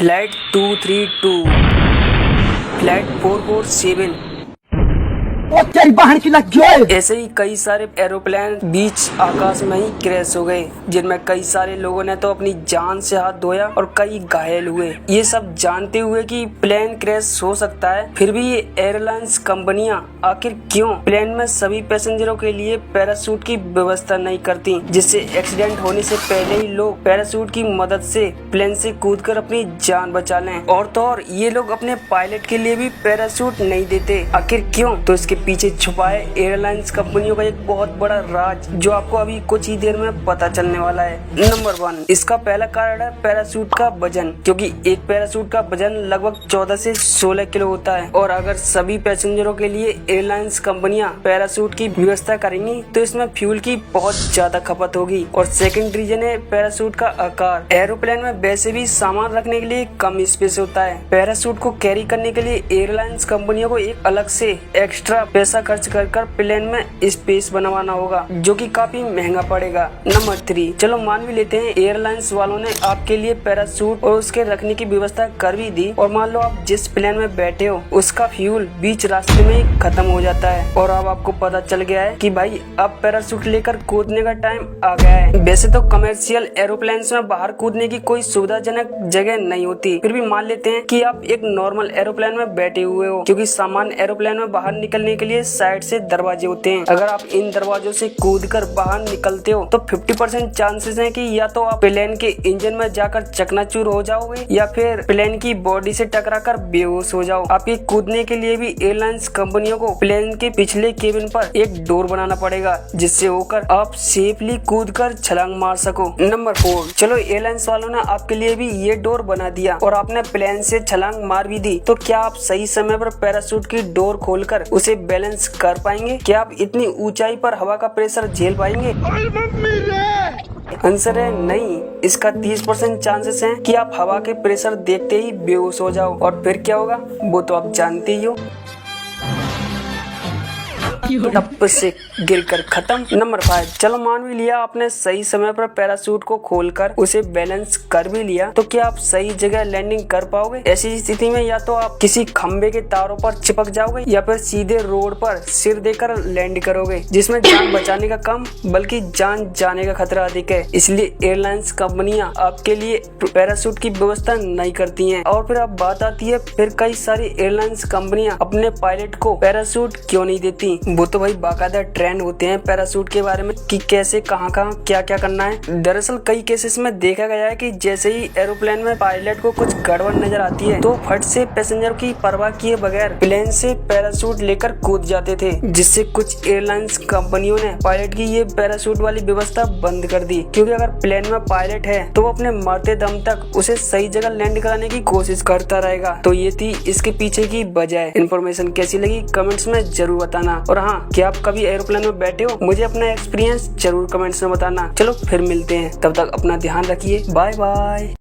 Flight 232, flight 447। तेरी बहन की लग गई। ऐसे ही कई सारे एरोप्लेन बीच आकाश में ही क्रैश हो गए, जिनमें कई सारे लोगों ने तो अपनी जान से हाथ धोया और कई घायल हुए। ये सब जानते हुए कि प्लेन क्रैश हो सकता है, फिर भी ये एयरलाइंस कंपनियां आखिर क्यों प्लेन में सभी पैसेंजरों के लिए पैराशूट की व्यवस्था नहीं करती, जिससे एक्सीडेंट होने से पहले ही लोग पैराशूट की मदद से प्लेन से कूदकर अपनी जान बचा लें। और तो और ये लोग अपने पायलट के लिए भी पैराशूट नहीं देते, आखिर क्यों? तो इसके पीछे छुपा है एयरलाइंस कंपनियों का एक बहुत बड़ा राज, जो आपको अभी कुछ ही देर में पता चलने वाला है। नंबर 1, इसका पहला कारण है पैराशूट का वजन, क्योंकि एक पैराशूट का वजन लगभग 14 से 16 किलो होता है। और अगर सभी पैसेंजरों के लिए एयरलाइंस कंपनियां पैराशूट की व्यवस्था करेंगी तो इसमें फ्यूल की बहुत ज्यादा खपत होगी। और सेकंड रीजन है पैराशूट का आकार। एरोप्लेन में वैसे भी सामान रखने के लिए कम स्पेस होता है। पैराशूट को कैरी करने के लिए एयरलाइंस कंपनियों को एक अलग से एक्स्ट्रा पैसा खर्च कर प्लेन में स्पेस बनवाना होगा, जो कि काफी महंगा पड़ेगा। नंबर 3, चलो मान भी लेते हैं एयरलाइंस वालों ने आपके लिए पैराशूट और उसके रखने की व्यवस्था कर भी दी, और मान लो आप जिस प्लेन में बैठे हो उसका फ्यूल बीच रास्ते में ही खत्म हो जाता है और अब आपको पता चल गया है कि भाई अब पैराशूट लेकर कूदने का टाइम आ गया है। वैसे तो कमर्शियल एरोप्लेन में बाहर कूदने की कोई सुविधाजनक जगह नहीं होती, फिर भी मान लेते हैं कि आप एक नॉर्मल एरोप्लेन में बैठे हुए हो, क्योंकि सामान्य एरोप्लेन में बाहर निकलने के लिए साइड से दरवाजे होते हैं। अगर आप इन दरवाजों से कूदकर बाहर निकलते हो तो 50% चांसेस हैं कि या तो आप प्लेन के इंजन में जाकर चकनाचूर हो जाओगे या फिर प्लेन की बॉडी से टकराकर बेहोश हो जाओ। आपके कूदने के लिए भी एयरलाइंस कंपनियों को प्लेन के पिछले केबिन पर एक डोर बनाना पड़ेगा, जिससे होकर आप सेफली कूदकर छलांग मार सको। नंबर 4, चलो एयरलाइंस वालों ने आपके लिए भी ये डोर बना दिया और आपने प्लेन से छलांग मार भी दी, तो क्या आप सही समय पर पैराशूट की डोर खोलकर उसे बैलेंस कर पाएंगे? क्या आप इतनी ऊंचाई पर हवा का प्रेशर झेल पाएंगे? आंसर है नहीं। इसका 30% चांसेस हैं कि आप हवा के प्रेशर देखते ही बेहोश हो जाओ, और फिर क्या होगा वो तो आप जानते ही हो, टप से गिरकर खत्म। नंबर 5, चलो मान भी लिया आपने सही समय पर पैराशूट को खोलकर उसे बैलेंस कर भी लिया, तो क्या आप सही जगह लैंडिंग कर पाओगे? ऐसी स्थिति में या तो आप किसी खंबे के तारों पर चिपक जाओगे या फिर सीधे रोड पर सिर देकर लैंड करोगे, जिसमें जान बचाने का कम बल्कि जान जाने का खतरा अधिक है। इसलिए एयरलाइंस कंपनियां आपके लिए पैराशूट की व्यवस्था नहीं करती हैं। और फिर अब बात आती है फिर कई सारी एयरलाइंस कंपनियां अपने पायलट को पैराशूट क्यों नहीं देती। वो तो भाई बाकायदा ट्रेंड होते हैं पैराशूट के बारे में कि कैसे कहाँ क्या क्या करना है। दरअसल कई केसेस में देखा गया है कि जैसे ही एरोप्लेन में पायलट को कुछ गड़बड़ नजर आती है तो फट से पैसेंजर की परवाह किए बगैर प्लेन से पैराशूट लेकर कूद जाते थे, जिससे कुछ एयरलाइंस कंपनियों ने पायलट की ये पैराशूट वाली व्यवस्था बंद कर दी। क्योंकि अगर प्लेन में पायलट है तो वो अपने मरते दम तक उसे सही जगह लैंड कराने की कोशिश करता रहेगा। तो ये थी इसके पीछे की वजह। इन्फॉर्मेशन कैसी लगी कमेंट्स में जरूर बताना, और हाँ, क्या आप कभी एरोप्लेन में बैठे हो? मुझे अपना एक्सपीरियंस जरूर कमेंट्स में बताना। चलो फिर मिलते हैं, तब तक अपना ध्यान रखिए। Bye bye.